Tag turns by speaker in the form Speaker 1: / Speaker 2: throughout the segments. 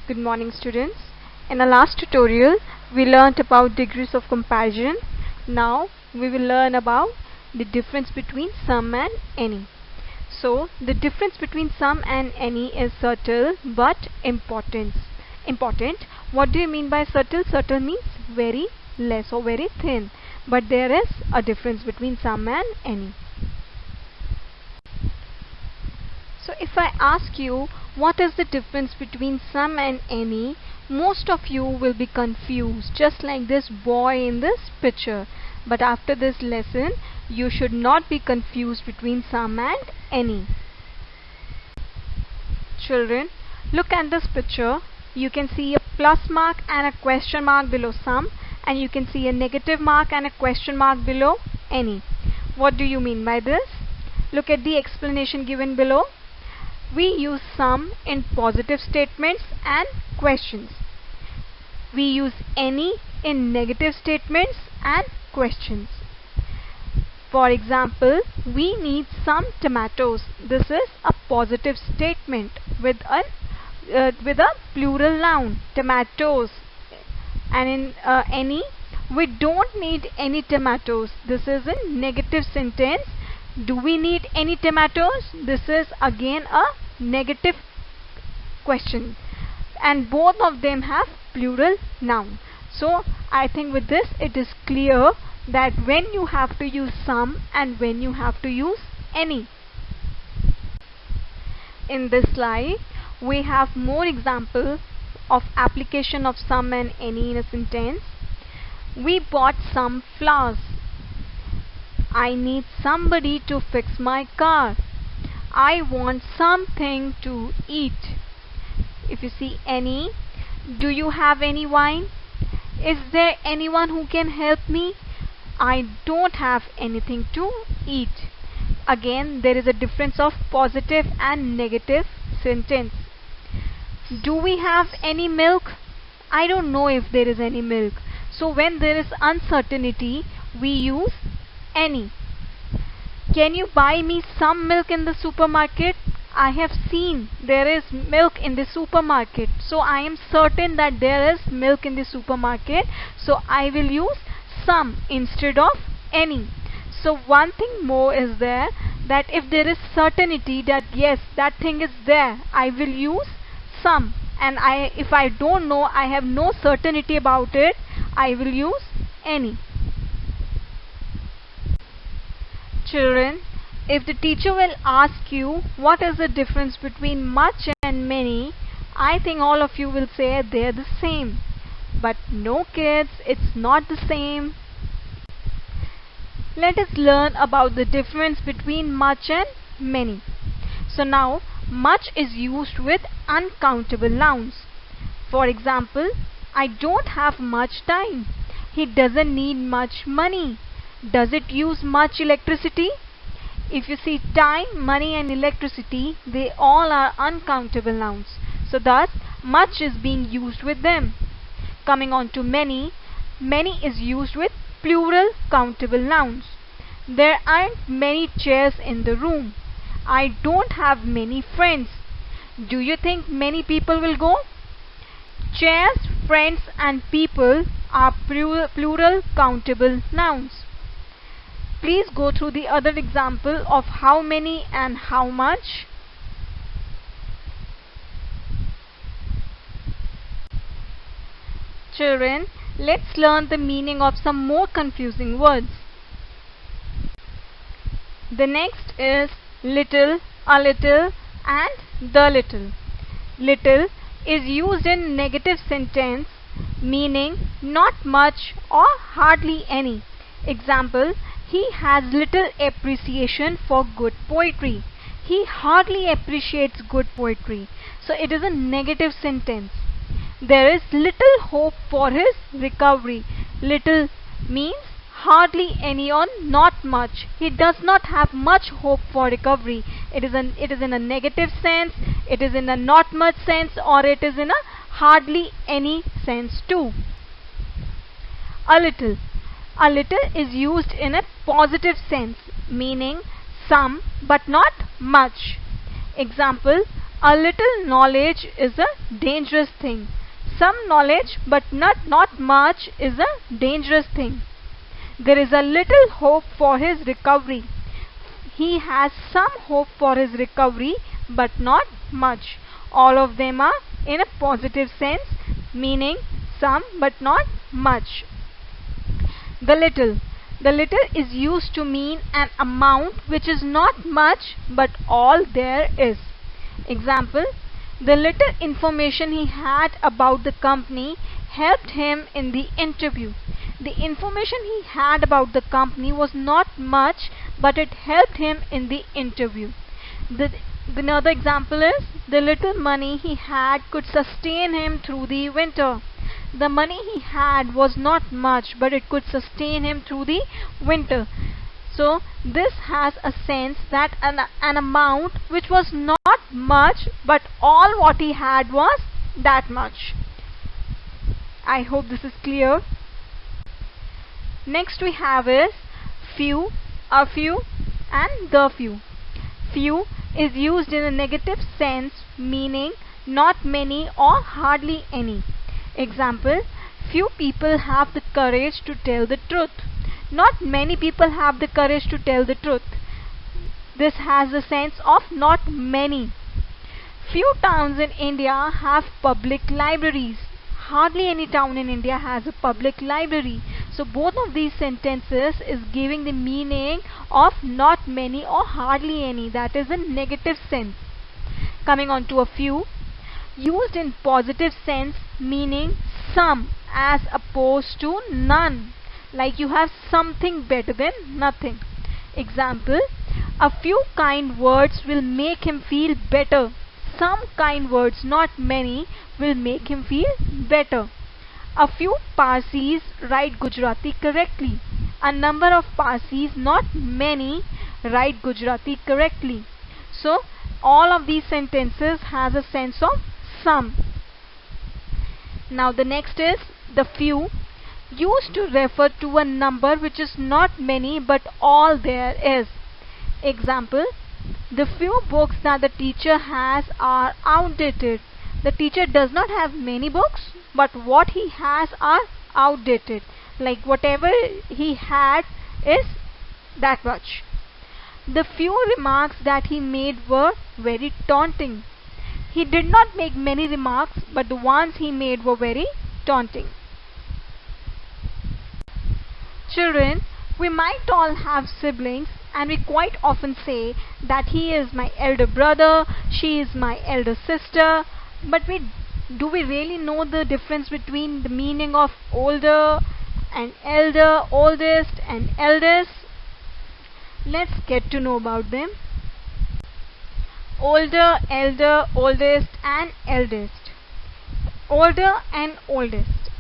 Speaker 1: Good morning, students. In our last tutorial, we learnt about degrees of comparison. Now we will learn about the difference between sum and any. So the difference between sum and any is subtle but important. What do you mean by subtle? Subtle means very less or very thin. But there is a difference between sum and any. So if I ask you what is the difference between sum and any, most of you will be confused, just like this boy in this picture. But after this lesson, you should not be confused between sum and any. Children, look at this picture. You can see a plus mark and a question mark below sum, and you can see a negative mark and a question mark below any. What do you mean by this? Look at the explanation given below. We use sum in positive statements and questions. We use any in negative statements and questions. For example, we need some tomatoes. This is a positive statement with a plural noun, tomatoes. And in any, we don't need any tomatoes. This is a negative sentence. Do we need any tomatoes? This is again a negative question, and both of them have plural noun. So I think with this it is clear that when you have to use sum and when you have to use any. In this slide we have more examples of application of sum and any in a sentence. We bought some flowers. I need somebody to fix my car. I want something to eat. If you see any, do you have any wine? Is there anyone who can help me? I don't have anything to eat. Again, there is a difference of positive and negative sentence. Do we have any milk? I don't know if there is any milk. So when there is uncertainty, we use any. Can you buy me some milk in the supermarket? I have seen there is milk in the supermarket, so I am certain that there is milk in the supermarket, so I will use some instead of any. So one thing more is there, that if there is certainty that yes, that thing is there, I will use some, and if I don't know, I have no certainty about it, I will use any. Children, if the teacher will ask you what is the difference between much and many, I think all of you will say they're the same. But no kids, it's not the same. Let us learn about the difference between much and many. So now, much is used with uncountable nouns. For example, I don't have much time. He doesn't need much money. Does it use much electricity? If you see time, money and electricity, they all are uncountable nouns. So thus, much is being used with them. Coming on to many, many is used with plural countable nouns. There aren't many chairs in the room. I don't have many friends. Do you think many people will go? Chairs, friends and people are plural countable nouns. Please go through the other example of how many and how much. Children, let's learn the meaning of some more confusing words. The next is little, a little and the little. Little is used in negative sentence meaning not much or hardly any. Example, he has little appreciation for good poetry. He hardly appreciates good poetry. So it is a negative sentence. There is little hope for his recovery. Little means hardly any or not much. He does not have much hope for recovery. It is in a negative sense, it is in a not much sense, or it is in a hardly any sense too. A little. A little is used in a positive sense, meaning some but not much. Example, A little knowledge is a dangerous thing. Some knowledge but not much is a dangerous thing. There is a little hope for his recovery. He has some hope for his recovery but not much. All of them are in a positive sense, meaning some but not much. The little. The little is used to mean an amount which is not much but all there is. Example: the little information he had about the company helped him in the interview. The information he had about the company was not much, but it helped him in the interview. Another example is: the little money he had could sustain him through the winter. The money he had was not much, but it could sustain him through the winter. So this has a sense that an amount which was not much, but all what he had was that much. I hope this is clear. Next we have is few, a few and the few. Few is used in a negative sense, meaning not many or hardly any. Example: few people have the courage to tell the truth. Not many people have the courage to tell the truth. This has the sense of not many. Few towns in India have public libraries. Hardly any town in India has a public library. So both of these sentences is giving the meaning of not many or hardly any. That is a negative sense. Coming on to a few, used in positive sense, meaning some as opposed to none. Like you have something better than nothing. Example: a few kind words will make him feel better. Some kind words, not many, will make him feel better. A few Parsis write Gujarati correctly. A number of Parsis, not many, write Gujarati correctly. So all of these sentences has a sense of some. Now the next is the few, used to refer to a number which is not many but all there is. Example: the few books that the teacher has are outdated. The teacher does not have many books, but what he has are outdated. Like whatever he had is that much. The few remarks that he made were very taunting. He did not make many remarks, but the ones he made were very taunting. Children, we might all have siblings, and we quite often say that he is my elder brother, she is my elder sister, but do we really know the difference between the meaning of older and elder, oldest and eldest? Let's get to know about them. Older, elder, oldest and eldest. Older and oldest.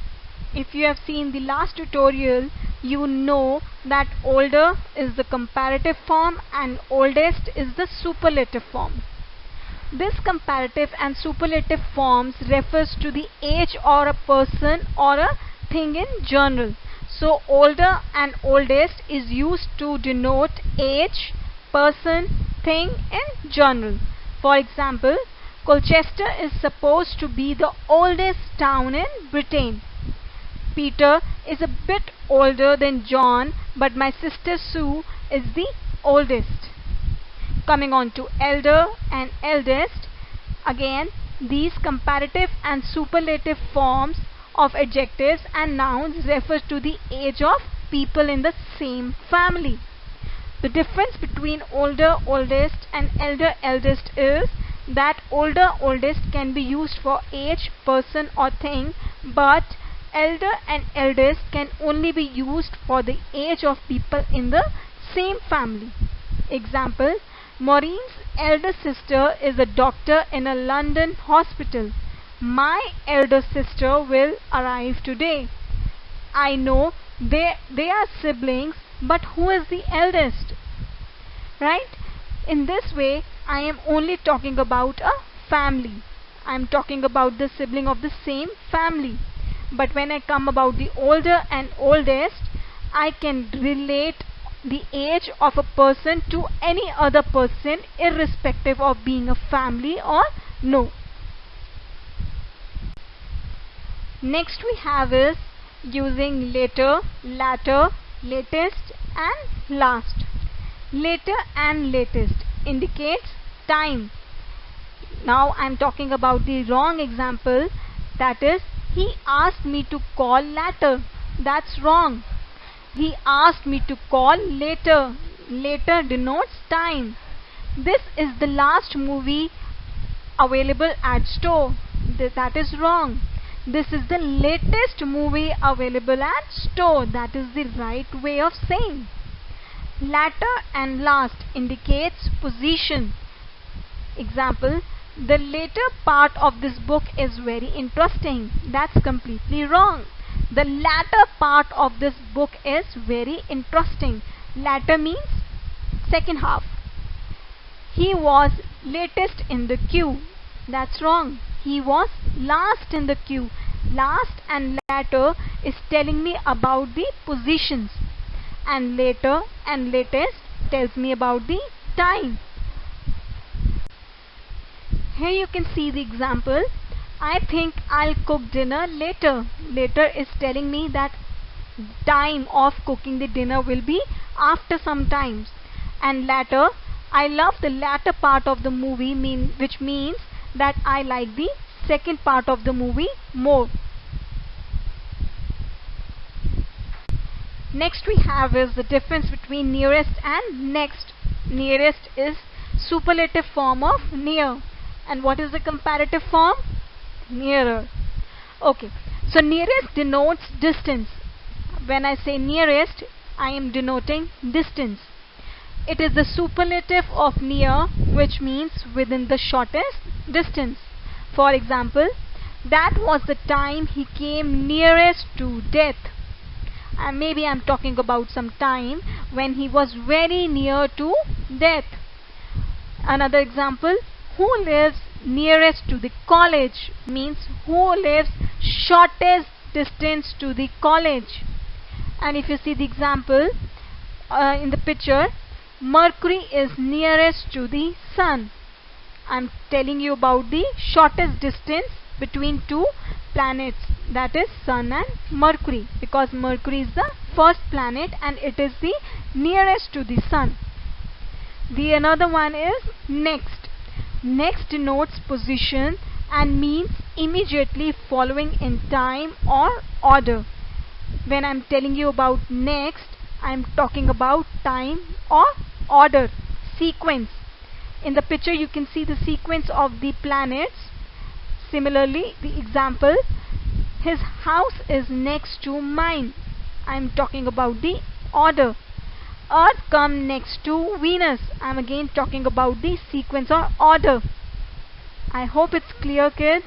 Speaker 1: If you have seen the last tutorial, you know that older is the comparative form and oldest is the superlative form. This comparative and superlative forms refers to the age or a person or a thing in general. So older and oldest is used to denote age, person, thing in general. For example, Colchester is supposed to be the oldest town in Britain. Peter is a bit older than John, but my sister Sue is the oldest. Coming on to elder and eldest, again these comparative and superlative forms of adjectives and nouns refer to the age of people in the same family. The difference between older, oldest and elder, eldest is that older, oldest can be used for age, person or thing, but elder and eldest can only be used for the age of people in the same family. Example: Maureen's elder sister is a doctor in a London hospital. My elder sister will arrive today. I know they are siblings, but who is the eldest? Right? In this way, I am only talking about a family. I am talking about the sibling of the same family. But when I come about the older and oldest, I can relate the age of a person to any other person irrespective of being a family or No. Next we have is using later, latter, latest and last. Later and latest indicates time. Now I am talking about the wrong example, that is, he asked me to call later. That's wrong. He asked me to call later. Later denotes time. This is the last movie available at store. That is wrong. This is the latest movie available at store. That is the right way of saying. Latter and last indicates position. Example, the later part of this book is very interesting. That's completely wrong. The latter part of this book is very interesting. Latter means second half. He was latest in the queue. That's wrong. He was last in the queue. Last and latter is telling me about the positions, and later and latest tells me about the time. Here you can see the example. I think I'll cook dinner later. Later is telling me that time of cooking the dinner will be after some time. And latter, I love the latter part of the movie, which means that I like the second part of the movie more. Next we have is the difference between nearest and next. Nearest is superlative form of near. And what is the comparative form? Nearer. Okay, so nearest denotes distance. When I say nearest, I am denoting distance. It is the superlative of near, which means within the shortest distance. For example, that was the time he came nearest to death. And maybe I'm talking about some time when he was very near to death. Another example, who lives nearest to the college, means who lives shortest distance to the college. And if you see the example in the picture, Mercury is nearest to the Sun. I'm telling you about the shortest distance between two planets, that is Sun and Mercury, because Mercury is the first planet and it is the nearest to the Sun. The another one is next. Next denotes position and means immediately following in time or order. When I'm telling you about next, I'm talking about time or order, sequence. In the picture you can see the sequence of the planets. Similarly, the example, his house is next to mine. I'm talking about the order. Earth comes next to Venus. I'm again talking about the sequence or order. I hope it's clear, kids.